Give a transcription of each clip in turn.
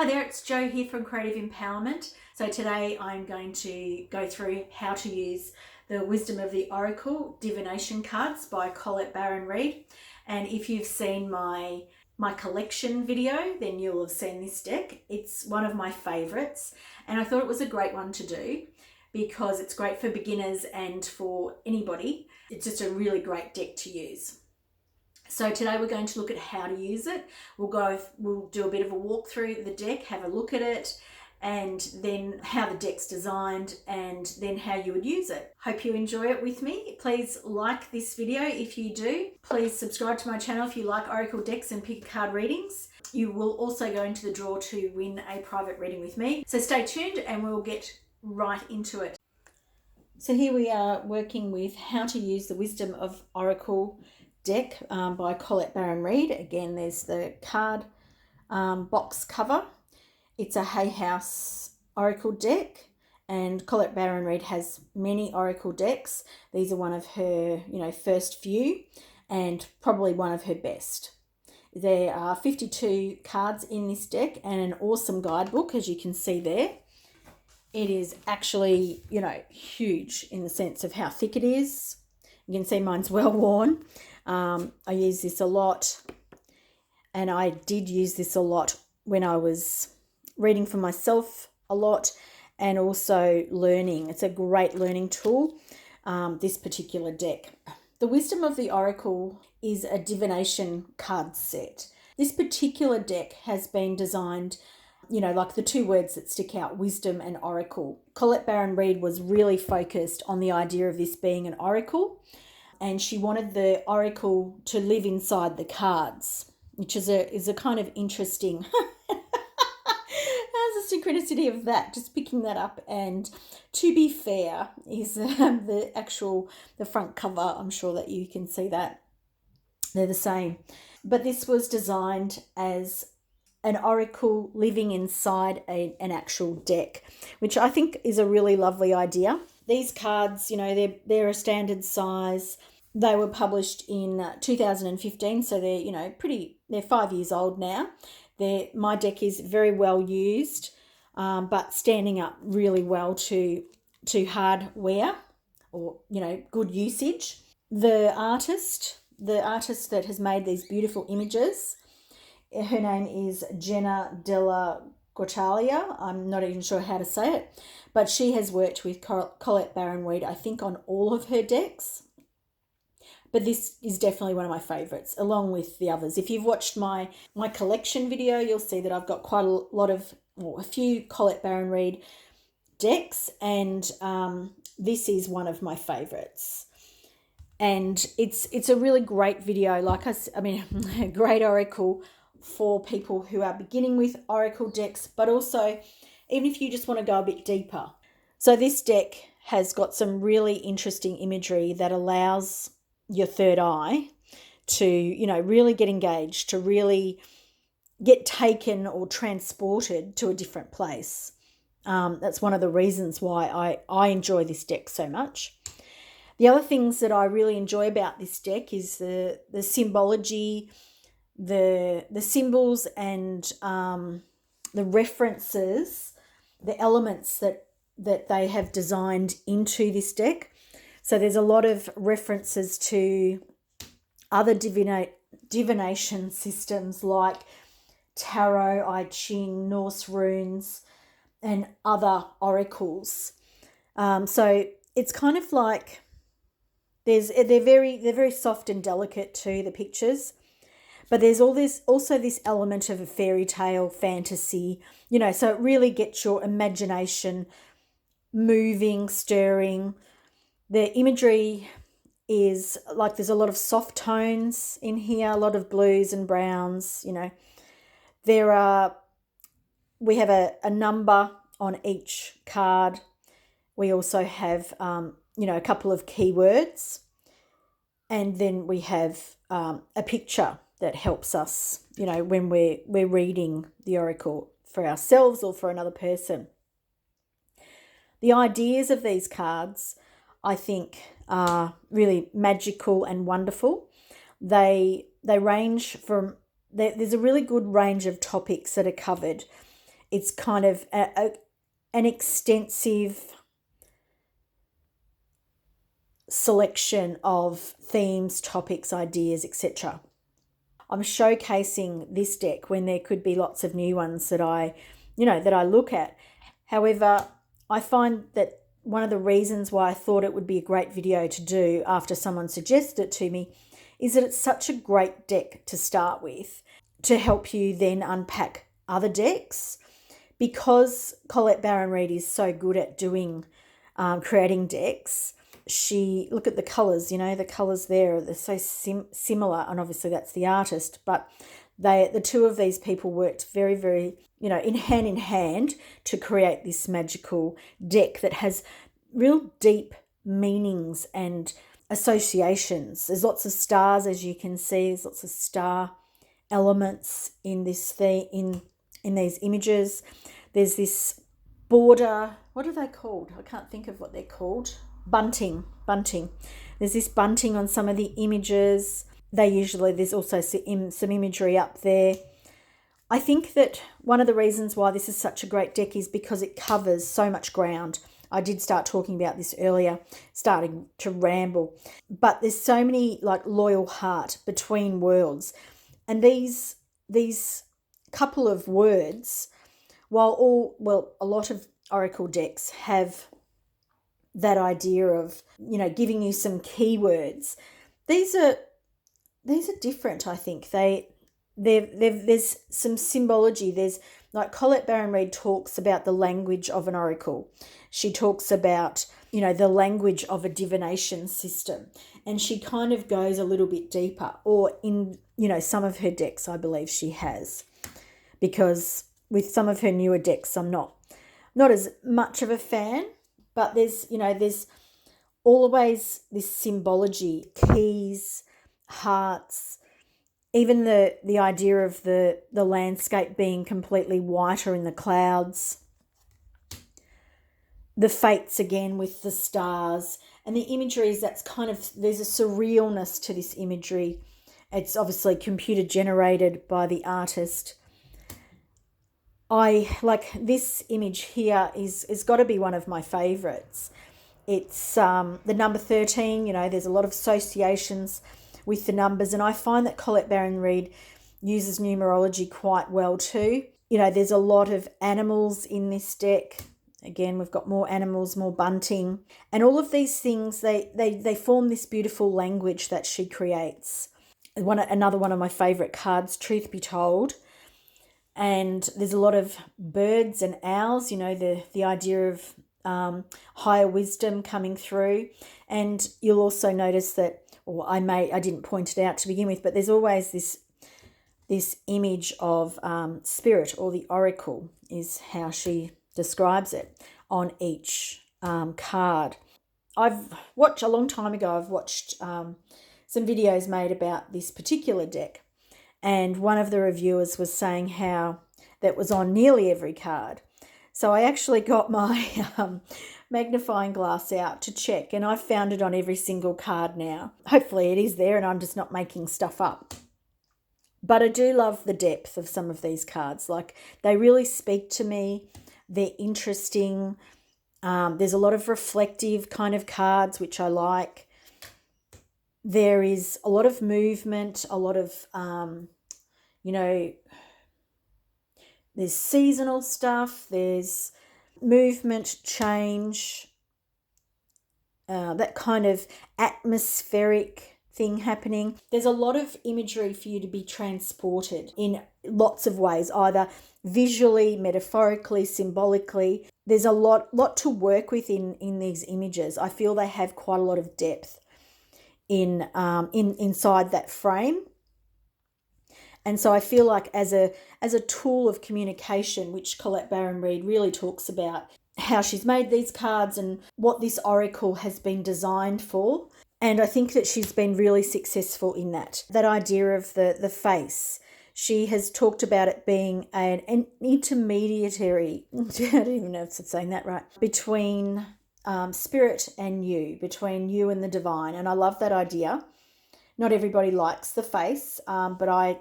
Hi there, it's Jo here from Creative Empowerment. So today I'm going to go through how to use the Wisdom of the Oracle divination cards by Colette Baron-Reid. And if you've seen my collection video, then you'll have seen this deck. It's one of my favorites, and I thought it was a great one to do because it's great for beginners and for anybody. It's just a really great deck to use. So today we're going to look at how to use it. We'll do a bit of a walk through the deck, have a look at it, and then how the deck's designed, and then how you would use it. Hope you enjoy it with me. Please like this video if you do. Please subscribe to my channel if you like Oracle decks and pick card readings. You will also go into the draw to win a private reading with me. So stay tuned and we'll get right into it. So here we are working with how to use the Wisdom of Oracle deck by Colette Baron-Reid. Again, there's the card box cover. It's a Hay House Oracle deck, and Colette Baron-Reid has many Oracle decks. These are one of her, first few, and probably one of her best. There are 52 cards in this deck and an awesome guidebook, as you can see there. It is actually, huge in the sense of how thick it is. You can see mine's well worn. I use this a lot, and I did use this a lot when I was reading for myself a lot and also learning. It's a great learning tool, this particular deck. The Wisdom of the Oracle is a divination card set. This particular deck has been designed, like the two words that stick out, wisdom and oracle. Colette Baron-Reid was really focused on the idea of this being an oracle, and she wanted the oracle to live inside the cards, which is a kind of interesting how's the synchronicity of that, just picking that up. And to be fair is the front cover. I'm sure that you can see that they're the same, but this was designed as an oracle living inside an actual deck, which I think is a really lovely idea. These cards, they're a standard size. They were published in 2015, so they're 5 years old now. My deck is very well used, but standing up really well to hardware or, good usage. The artist that has made these beautiful images, her name is Jenna Della Guartalia. I'm not even sure how to say it, but she has worked with Colette Baron-Reid, I think, on all of her decks. But this is definitely one of my favourites, along with the others. If you've watched my collection video, you'll see that I've got quite a few Colette Baron-Reid decks, and this is one of my favourites. And it's a really great video, a great oracle for people who are beginning with oracle decks, but also even if you just want to go a bit deeper. So this deck has got some really interesting imagery that allows your third eye to, really get engaged, to really get taken or transported to a different place. That's one of the reasons why I enjoy this deck so much. The other things that I really enjoy about this deck is the symbology, the symbols, and the references, the elements that they have designed into this deck. So there's a lot of references to other divination systems like tarot, I Ching, Norse runes, and other oracles. So it's kind of like they're very soft and delicate too, the pictures. But there's also this element of a fairy tale fantasy, so it really gets your imagination moving, stirring. The imagery is like there's a lot of soft tones in here, a lot of blues and browns, We have a number on each card. We also have, a couple of keywords. And then we have a picture that helps us, when we're reading the oracle for ourselves or for another person. The ideas of these cards, I think, are really magical and wonderful. They range from, there's a really good range of topics that are covered. It's kind of an extensive selection of themes, topics, ideas, etc. I'm showcasing this deck when there could be lots of new ones that I look at. However, I find that one of the reasons why I thought it would be a great video to do after someone suggested it to me is that it's such a great deck to start with to help you then unpack other decks. Because Colette Baron-Reid is so good at doing creating decks, look at the colours, the colours there, they're so similar, and obviously that's the artist, but the two of these people worked very, very, in hand to create this magical deck that has real deep meanings and associations. There's lots of stars, as you can see. There's lots of star elements in this thing, in these images. There's this border, what are they called? I can't think of what they're called. Bunting. There's this bunting on some of the images. There's also some imagery up there. I think that one of the reasons why this is such a great deck is because it covers so much ground. I did start talking about this earlier, starting to ramble. But there's so many loyal heart, between worlds. And these couple of words, while a lot of oracle decks have that idea of, giving you some keywords, these are different. I think there's some symbology. There's Colette Baron-Reid talks about the language of an oracle. She talks about, the language of a divination system, and she kind of goes a little bit deeper, or in, some of her decks, I believe she has, because with some of her newer decks, I'm not as much of a fan, but there's always this symbology, keys, hearts, even the idea of the landscape being completely white or in the clouds, the fates again with the stars, and the imagery is there's a surrealness to this imagery. It's obviously computer generated by the artist. I like this image here is got to be one of my favorites. It's the number 13, there's a lot of associations with the numbers, and I find that Colette Baron-Reid uses numerology quite well too. There's a lot of animals in this deck. Again, we've got more animals, more bunting, and all of these things, they form this beautiful language that she creates. Another one of my favorite cards, Truth Be Told. And there's a lot of birds and owls, the idea of higher wisdom coming through. And you'll also notice that, or I didn't point it out to begin with, but there's always this image of spirit, or the oracle is how she describes it, on each card. A long time ago, I've watched some videos made about this particular deck. And one of the reviewers was saying how that was on nearly every card. So I actually got my magnifying glass out to check, and I found it on every single card now. Hopefully it is there and I'm just not making stuff up. But I do love the depth of some of these cards. They really speak to me. They're interesting. There's a lot of reflective kind of cards, which I like. There is a lot of movement, a lot of, there's seasonal stuff, there's movement, change, that kind of atmospheric thing happening. There's a lot of imagery for you to be transported in lots of ways, either visually, metaphorically, symbolically. There's a lot to work with in these images. I feel they have quite a lot of depth inside that frame. And so I feel like as a tool of communication, which Colette Baron-Reid really talks about, how she's made these cards and what this oracle has been designed for. And I think that she's been really successful in that. That idea of the face. She has talked about it being an intermediary, I don't even know if I'm saying that right, between spirit and you, between you and the divine. And I love that idea. Not everybody likes the face, but I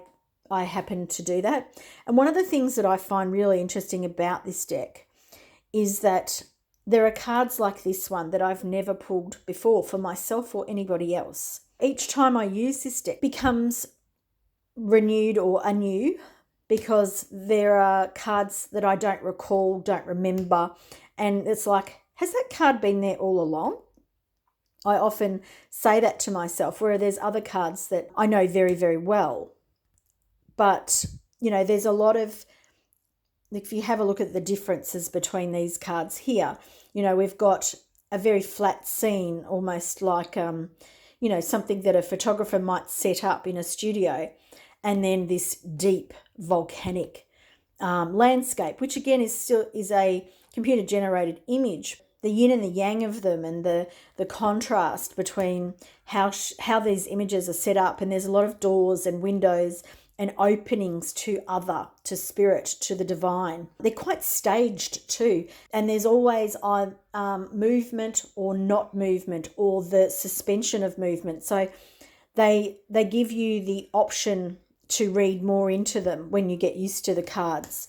I happen to do that. And one of the things that I find really interesting about this deck is that there are cards like this one that I've never pulled before for myself or anybody else. Each time I use this deck, it becomes renewed or anew, because there are cards that I don't recall, don't remember, and it's like, has that card been there all along? I often say that to myself, where there's other cards that I know very, very well. But, there's a lot of, if you have a look at the differences between these cards here, we've got a very flat scene, almost like, something that a photographer might set up in a studio, and then this deep volcanic landscape, which again is a computer generated image. The yin and the yang of them, and the contrast between how these images are set up, and there's a lot of doors and windows and openings to spirit, to the divine. They're quite staged too, and there's always movement or not movement, or the suspension of movement. So they give you the option to read more into them when you get used to the cards.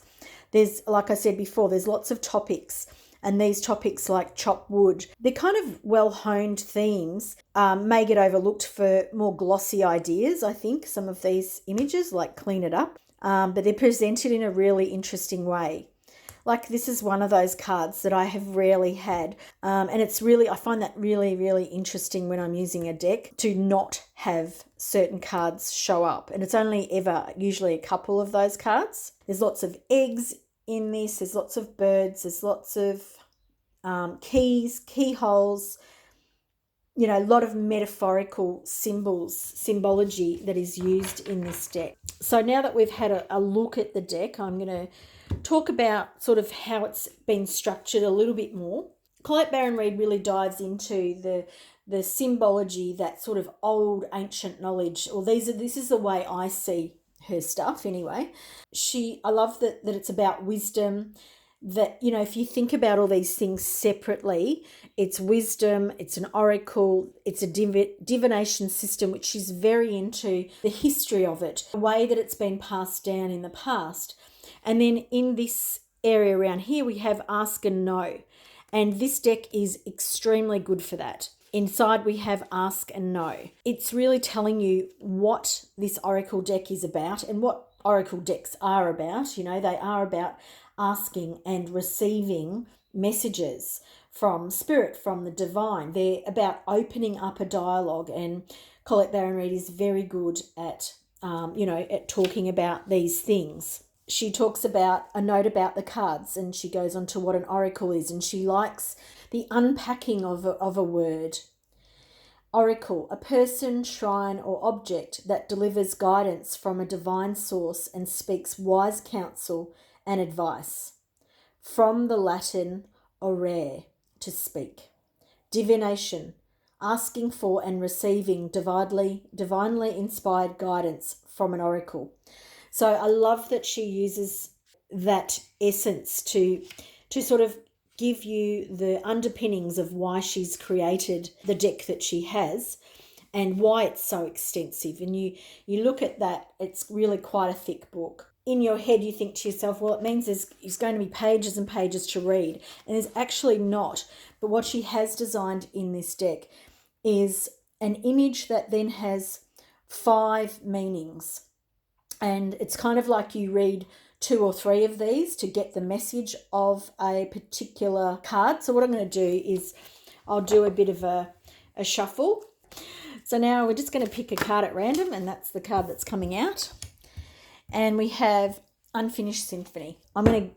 There's, like I said before, there's lots of topics, and these topics like chop wood, they're kind of well-honed themes, may get overlooked for more glossy ideas, I think, some of these images, like clean it up, but they're presented in a really interesting way. Like, this is one of those cards that I have rarely had, and I find that really, really interesting when I'm using a deck, to not have certain cards show up, and it's only ever usually a couple of those cards. There's lots of eggs in this, there's lots of birds, there's lots of keys, keyholes, a lot of metaphorical symbology that is used in this deck. So now that we've had a look at the deck, I'm going to talk about sort of how it's been structured a little bit more. Colette Baron-Reid really dives into the symbology, that sort of old ancient knowledge, or this is the way I see her stuff anyway. I love that it's about wisdom, that, if you think about all these things separately, it's wisdom, it's an oracle, it's a divination system, which she's very into the history of it, the way that it's been passed down in the past. And then in this area around here, we have ask and know. And this deck is extremely good for that. Inside we have ask and know. It's really telling you what this oracle deck is about, and what oracle decks are about. They are about asking and receiving messages from spirit, from the divine. They're about opening up a dialogue, and Colette Baron-Reid is very good at talking about these things. She talks about a note about the cards, and she goes on to what an oracle is, and she likes the unpacking of a word. Oracle, a person, shrine, or object that delivers guidance from a divine source and speaks wise counsel and advice. From the Latin orare, to speak. Divination, asking for and receiving divinely inspired guidance from an oracle. So I love that she uses that essence to sort of give you the underpinnings of why she's created the deck that she has, and why it's so extensive. And you look at that, it's really quite a thick book. In your head, you think to yourself, well, it means there's going to be pages and pages to read. And there's actually not. But what she has designed in this deck is an image that then has 5 meanings. And it's kind of like you read 2 or 3 of these to get the message of a particular card. So what I'm going to do is I'll do a bit of a shuffle. So now we're just going to pick a card at random, and that's the card that's coming out. And we have Unfinished Symphony. I'm going to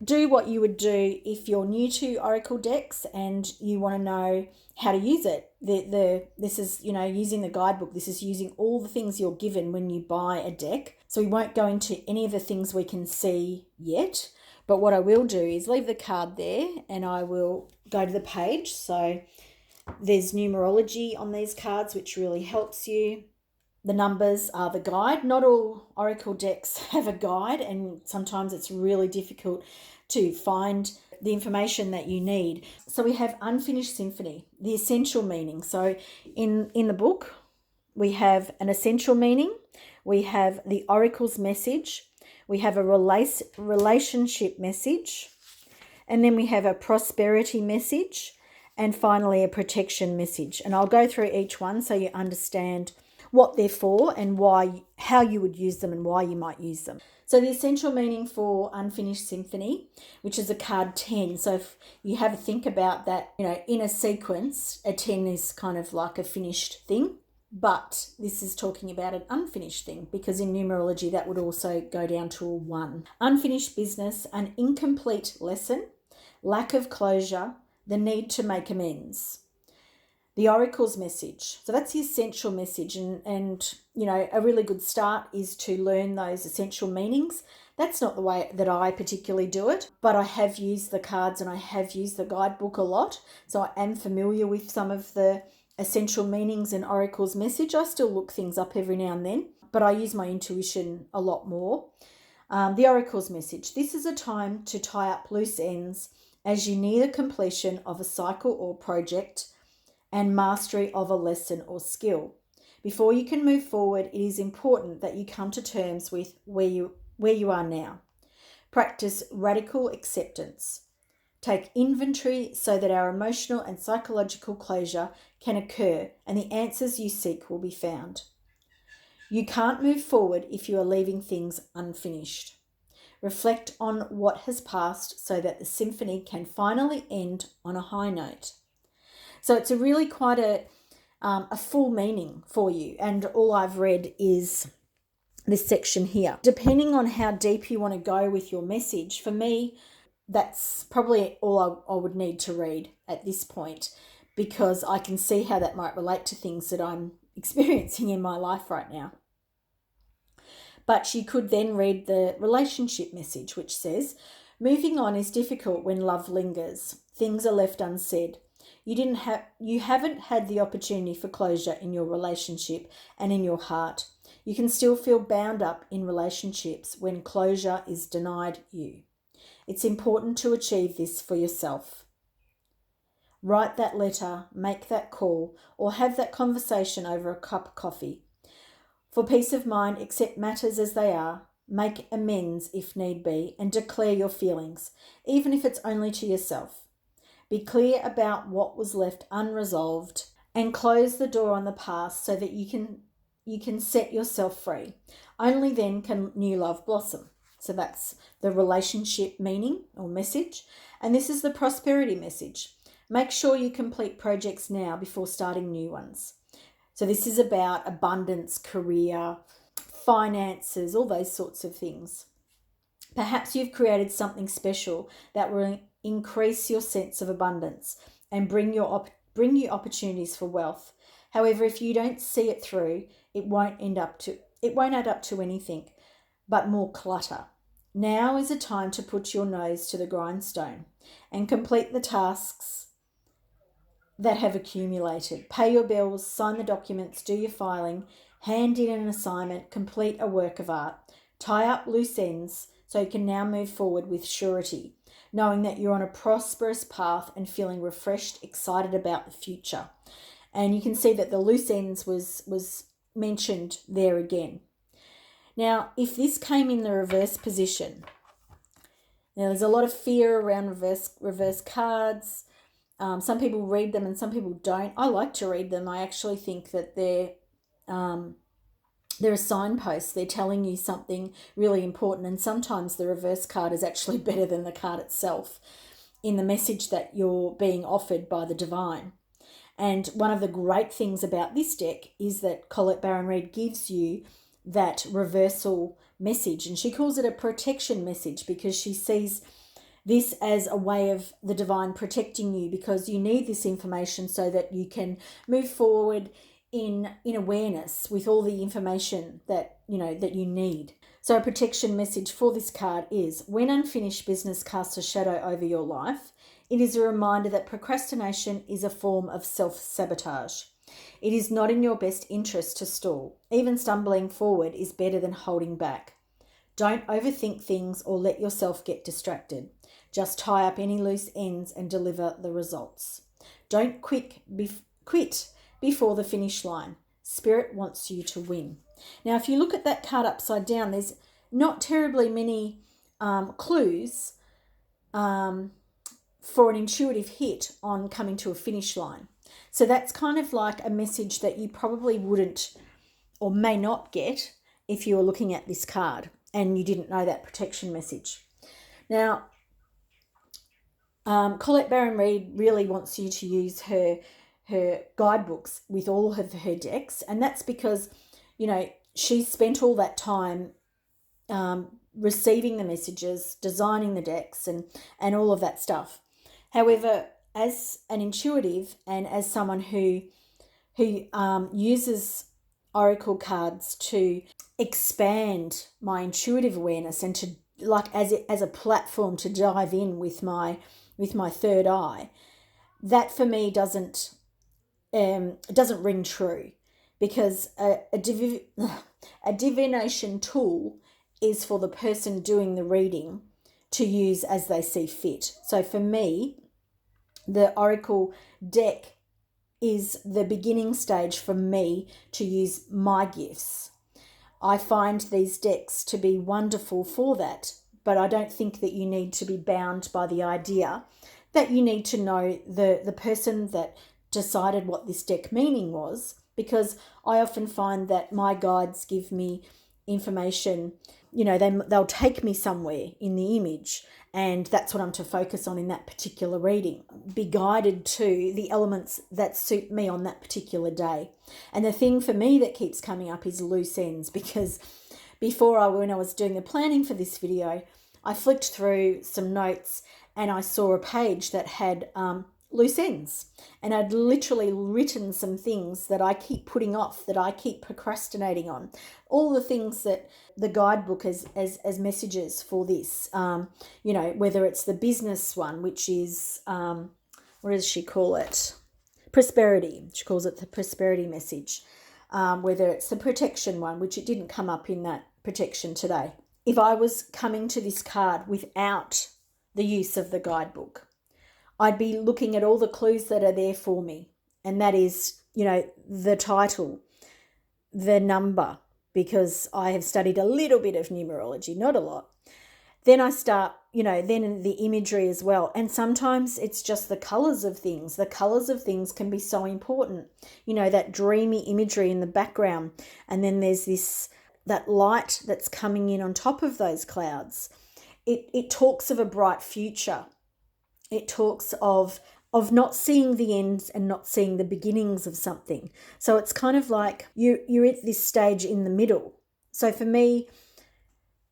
do what you would do if you're new to Oracle decks and you want to know how to use it. This is, using the guidebook. This is using all the things you're given when you buy a deck. So we won't go into any of the things we can see yet. But what I will do is leave the card there, and I will go to the page. So there's numerology on these cards, which really helps you. The numbers are the guide. Not all Oracle decks have a guide, and sometimes it's really difficult to find the information that you need. So we have Unfinished Symphony, the essential meaning. So in the book, we have an essential meaning, we have the Oracle's message, we have a relationship message, and then we have a prosperity message, and finally a protection message. And I'll go through each one so you understand what they're for and why, how you would use them and why you might use them. So the essential meaning for Unfinished Symphony, which is a card 10. So if you have a think about that, in a sequence, a 10 is kind of like a finished thing. But this is talking about an unfinished thing, because in numerology that would also go down to a 1. Unfinished business, an incomplete lesson, lack of closure, the need to make amends. The Oracle's message. So that's the essential message. And a really good start is to learn those essential meanings. That's not the way that I particularly do it, but I have used the cards and I have used the guidebook a lot. So I am familiar with some of the essential meanings in Oracle's message. I still look things up every now and then, but I use my intuition a lot more. The Oracle's message. This is a time to tie up loose ends as you near the completion of a cycle or project and mastery of a lesson or skill. Before you can move forward, it is important that you come to terms with where you are now. Practice radical acceptance. Take inventory so that our emotional and psychological closure can occur and the answers you seek will be found. You can't move forward if you are leaving things unfinished. Reflect on what has passed so that the symphony can finally end on a high note. So it's a really quite a full meaning for you. And all I've read is this section here. Depending on how deep you want to go with your message, for me, that's probably all I would need to read at this point, because I can see how that might relate to things that I'm experiencing in my life right now. But you could then read the relationship message, which says, moving on is difficult when love lingers. Things are left unsaid. You haven't had the opportunity for closure in your relationship and in your heart. You can still feel bound up in relationships when closure is denied you. It's important to achieve this for yourself. Write that letter, make that call, or have that conversation over a cup of coffee. For peace of mind, accept matters as they are, make amends if need be, and declare your feelings, even if it's only to yourself. Be clear about what was left unresolved and close the door on the past so that you can set yourself free. Only then can new love blossom. So that's the relationship meaning or message. And this is the prosperity message. Make sure you complete projects now before starting new ones. So this is about abundance, career, finances, all those sorts of things. Perhaps you've created something special that will increase your sense of abundance and bring you opportunities for wealth. However, if you don't see it through, it won't add up to anything but more clutter. Now is a time to put your nose to the grindstone and complete the tasks that have accumulated. Pay your bills, sign the documents, do your filing, hand in an assignment, complete a work of art, tie up loose ends so you can now move forward with surety, knowing that you're on a prosperous path and feeling refreshed, excited about the future. And you can see that the loose ends was mentioned there again. Now, if this came in the reverse position, now there's a lot of fear around reverse cards. Some people read them and some people don't. I like to read them. I actually think that they're a signpost. They're telling you something really important, and sometimes the reverse card is actually better than the card itself in the message that you're being offered by the divine. And one of the great things about this deck is that Colette Baron-Reid gives you that reversal message, and she calls it a protection message because she sees this as a way of the divine protecting you, because you need this information so that you can move forward in awareness with all the information that you need. So a protection message for this card is, when unfinished business casts a shadow over your life, it is a reminder that procrastination is a form of self-sabotage. It is not in your best interest to stall. Even stumbling forward is better than holding back. Don't overthink things or let yourself get distracted. Just tie up any loose ends and deliver the results. Don't quit before the finish line. Spirit wants you to win. Now, if you look at that card upside down, there's not terribly many clues for an intuitive hit on coming to a finish line. So that's kind of like a message that you probably wouldn't or may not get if you were looking at this card and you didn't know that protection message. Now, Colette Baron-Reid really wants you to use her guidebooks with all of her decks, and that's because, you know, she's spent all that time receiving the messages, designing the decks, and all of that stuff. However, as an intuitive and as someone who uses oracle cards to expand my intuitive awareness and to, like, as a platform to dive in with my third eye, that for me doesn't ring true, because a divination tool is for the person doing the reading to use as they see fit. So for me, the oracle deck is the beginning stage for me to use my gifts. I find these decks to be wonderful for that, but I don't think that you need to be bound by the idea that you need to know the person that decided what this deck meaning was, because I often find that my guides give me information, you know, they'll take me somewhere in the image, and that's what I'm to focus on in that particular reading. Be guided to the elements that suit me on that particular day. And the thing for me that keeps coming up is loose ends, because when I was doing the planning for this video, I flicked through some notes and I saw a page that had loose ends, and I'd literally written some things that I keep putting off, that I keep procrastinating on, all the things that the guidebook as messages for this, you know, whether it's the business one, which is what does she call it, prosperity, she calls it the prosperity message, whether it's the protection one, which it didn't come up in that protection today. If I was coming to this card without the use of the guidebook, I'd be looking at all the clues that are there for me. And that is, you know, the title, the number, because I have studied a little bit of numerology, not a lot. Then I start, you know, then the imagery as well. And sometimes it's just the colours of things. The colours of things can be so important. You know, that dreamy imagery in the background. And then there's that light that's coming in on top of those clouds. It talks of a bright future. It talks of not seeing the ends and not seeing the beginnings of something. So it's kind of like you're at this stage in the middle. So for me,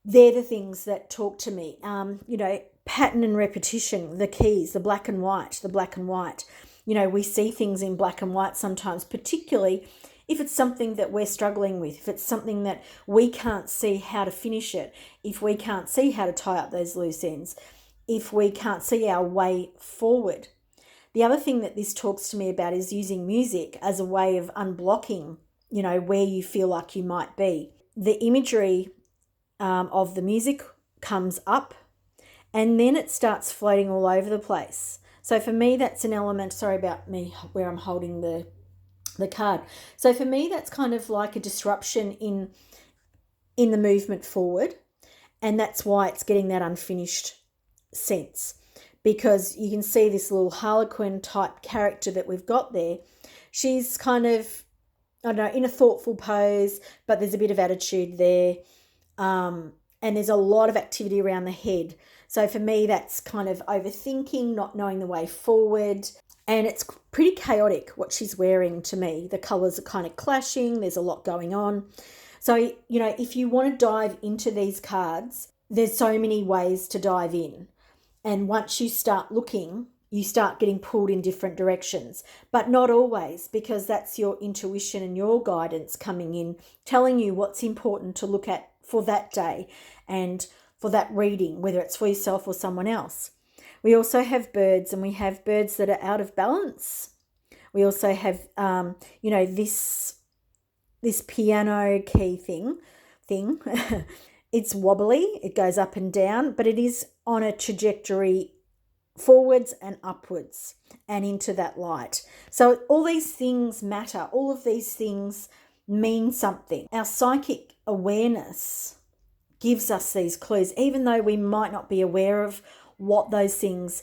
they're the things that talk to me. You know, pattern and repetition, the keys, the black and white. You know, we see things in black and white sometimes, particularly if it's something that we're struggling with, if it's something that we can't see how to finish it, if we can't see how to tie up those loose ends, if we can't see our way forward. The other thing that this talks to me about is using music as a way of unblocking, you know, where you feel like you might be. The imagery of the music comes up and then it starts floating all over the place. So for me, that's an element, sorry about me where I'm holding the card. So for me, that's kind of like a disruption in the movement forward. And that's why it's getting that unfinished sense, because you can see this little harlequin type character that we've got there. She's kind of, I don't know, in a thoughtful pose, but there's a bit of attitude there, and there's a lot of activity around the head. So for me, that's kind of overthinking, not knowing the way forward, and it's pretty chaotic what she's wearing to me. The colours are kind of clashing, there's a lot going on. So, you know, if you want to dive into these cards, there's so many ways to dive in. And once you start looking, you start getting pulled in different directions, but not always, because that's your intuition and your guidance coming in, telling you what's important to look at for that day and for that reading, whether it's for yourself or someone else. We also have birds, and we have birds that are out of balance. We also have, you know, this piano key thing. It's wobbly, it goes up and down, but it is on a trajectory forwards and upwards and into that light. So all these things matter. All of these things mean something. Our psychic awareness gives us these clues, even though we might not be aware of what those things,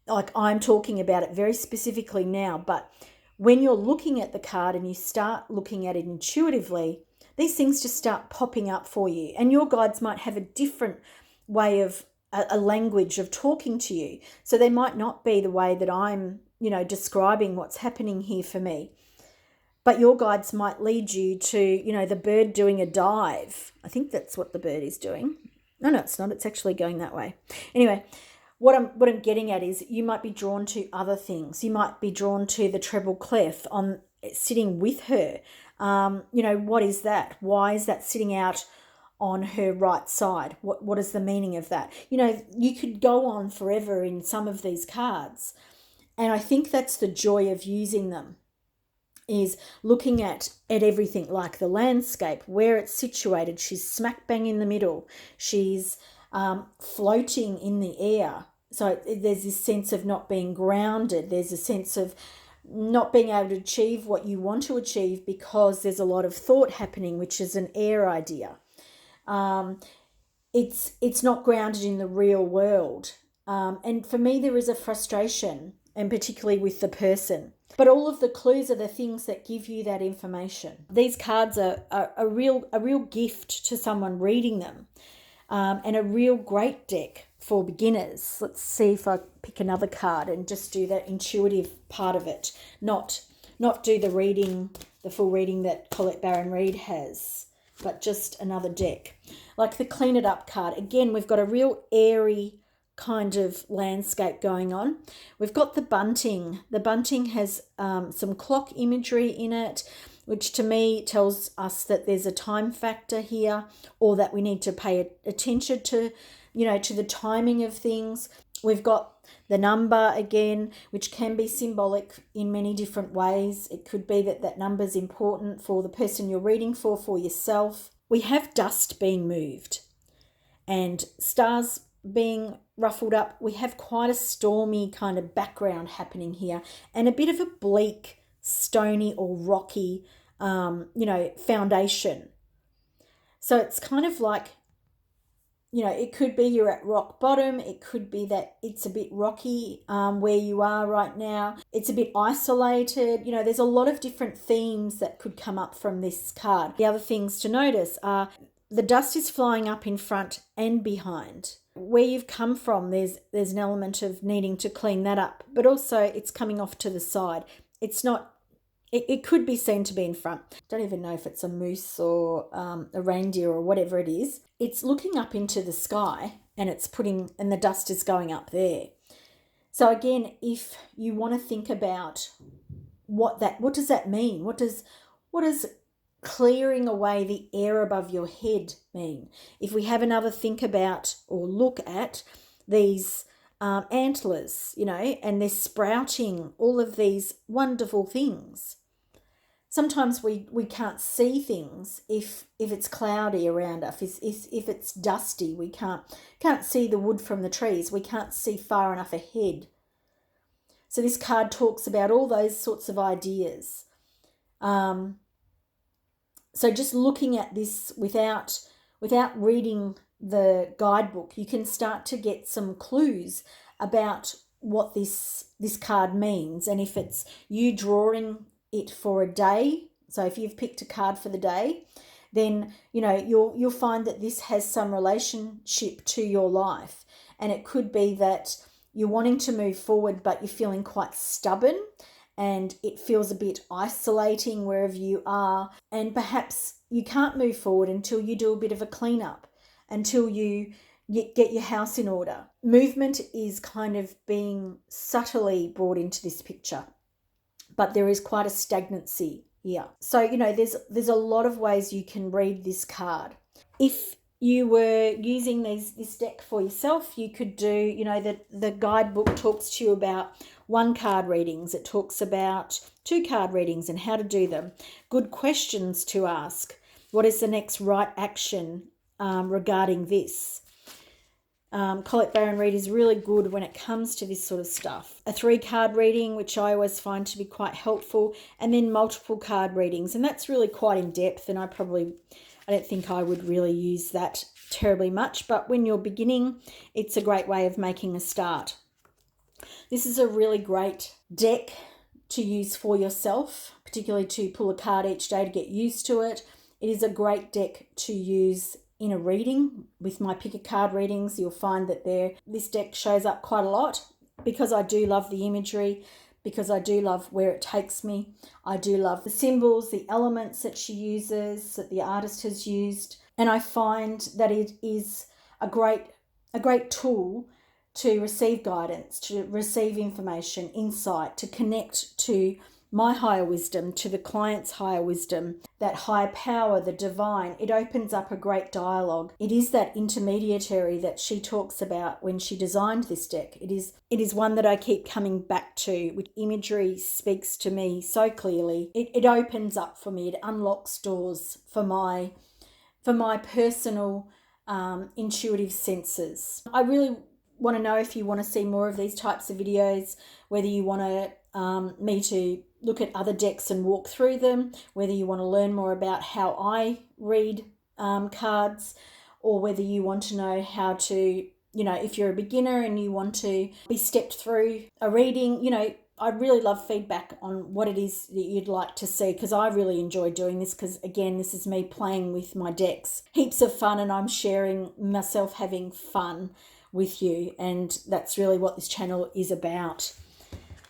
like I'm talking about it very specifically now, but when you're looking at the card and you start looking at it intuitively, these things just start popping up for you. And your guides might have a different way of a language of talking to you. So they might not be the way that I'm, describing what's happening here for me. But your guides might lead you to, the bird doing a dive. I think that's what the bird is doing. No, it's not. It's actually going that way. Anyway, what I'm getting at is you might be drawn to other things. You might be drawn to the treble clef on sitting with her. What is that? Why is that sitting out on her right side? What is the meaning of that? You could go on forever in some of these cards. And I think that's the joy of using them, is looking at everything, like the landscape, where it's situated. She's smack bang in the middle. She's floating in the air. So there's this sense of not being grounded. There's a sense of not being able to achieve what you want to achieve because there's a lot of thought happening, which is an air idea. It's not grounded in the real world. And for me, there is a frustration, and particularly with the person. But all of the clues are the things that give you that information. These cards are a real gift to someone reading them, and a real great deck for beginners. Let's see if I pick another card and just do that intuitive part of it, not do the full reading that Colette Baron-Reid has, but just another deck. Like the Clean It Up card. Again, we've got a real airy kind of landscape going on. We've got the bunting. The bunting has some clock imagery in it, which to me tells us that there's a time factor here, or that we need to pay attention to, to the timing of things. We've got the number again, which can be symbolic in many different ways. It could be that number's important for the person you're reading for yourself. We have dust being moved and stars being ruffled up. We have quite a stormy kind of background happening here, and a bit of a bleak, stony or rocky, foundation. So it's kind of like, it could be you're at rock bottom. It could be that it's a bit rocky where you are right now. It's a bit isolated. There's a lot of different themes that could come up from this card. The other things to notice are the dust is flying up in front and behind. Where you've come from, there's an element of needing to clean that up, but also it's coming off to the side. It's not, it could be seen to be in front. Don't even know if it's a moose or a reindeer or whatever it is. It's looking up into the sky, and and the dust is going up there. So again, if you want to think about what does that mean? What does clearing away the air above your head mean? If we have another think about or look at these antlers, and they're sprouting all of these wonderful things. Sometimes we can't see things if it's cloudy around us, if it's dusty. We can't see the wood from the trees. We can't see far enough ahead. So this card talks about all those sorts of ideas. So just looking at this without reading the guidebook, you can start to get some clues about what this card means, and if it's you drawing it for a day. So if you've picked a card for the day, then you'll find that this has some relationship to your life, and it could be that you're wanting to move forward, but you're feeling quite stubborn, and it feels a bit isolating wherever you are, and perhaps you can't move forward until you do a bit of a cleanup, until you get your house in order. Movement is kind of being subtly brought into this picture, but there is quite a stagnancy here. So, there's a lot of ways you can read this card. If you were using this deck for yourself, you could do, the guidebook talks to you about 1 card readings. It talks about 2 card readings and how to do them. Good questions to ask. What is the next right action regarding this? Colette Baron-Reid is really good when it comes to this sort of stuff. A 3-card reading, which I always find to be quite helpful, and then multiple card readings. And that's really quite in depth, and I don't think I would really use that terribly much. But when you're beginning, it's a great way of making a start. This is a really great deck to use for yourself, particularly to pull a card each day to get used to it. It is a great deck to use in a reading. With my pick a card readings, you'll find that this deck shows up quite a lot, because I do love the imagery, because I do love where it takes me. I do love the symbols, the elements that she uses, that the artist has used, and I find that it is a great tool to receive guidance, to receive information, insight, to connect to my higher wisdom, to the client's higher wisdom, that higher power, the divine. It opens up a great dialogue. It is that intermediary that she talks about when she designed this deck. It is one that I keep coming back to, which imagery speaks to me so clearly. It opens up for me. It unlocks doors for my personal intuitive senses. I really want to know if you want to see more of these types of videos, whether you want me to look at other decks and walk through them, whether you want to learn more about how I read cards, or whether you want to know how to, if you're a beginner and you want to be stepped through a reading, I'd really love feedback on what it is that you'd like to see, because I really enjoy doing this, because again, this is me playing with my decks. Heaps of fun, and I'm sharing myself having fun with you, and that's really what this channel is about.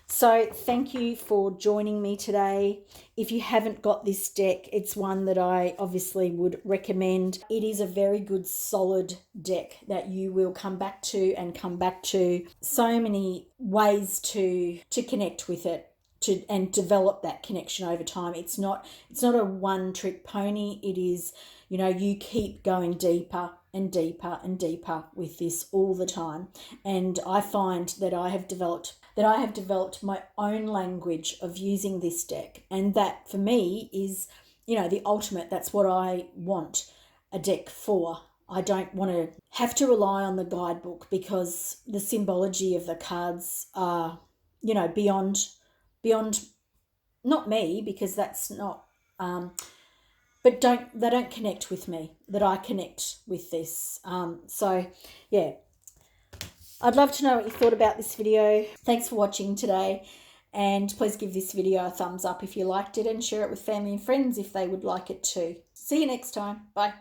So thank you for joining me today. If you haven't got this deck, it's one that I obviously would recommend. It is a very good solid deck that you will come back to, and come back to so many ways to connect with it, and develop that connection over time. It's not a one-trick pony. It is, you keep going deeper and deeper and deeper with this all the time. And I find that I have developed my own language of using this deck, and that for me is, the ultimate. That's what I want a deck for. I don't want to have to rely on the guidebook, because the symbology of the cards are, beyond not me, because that's not but they don't connect with me, that I connect with this. So yeah, I'd love to know what you thought about this video. Thanks for watching today, and please give this video a thumbs up if you liked it, and share it with family and friends if they would like it too. See you next time. Bye.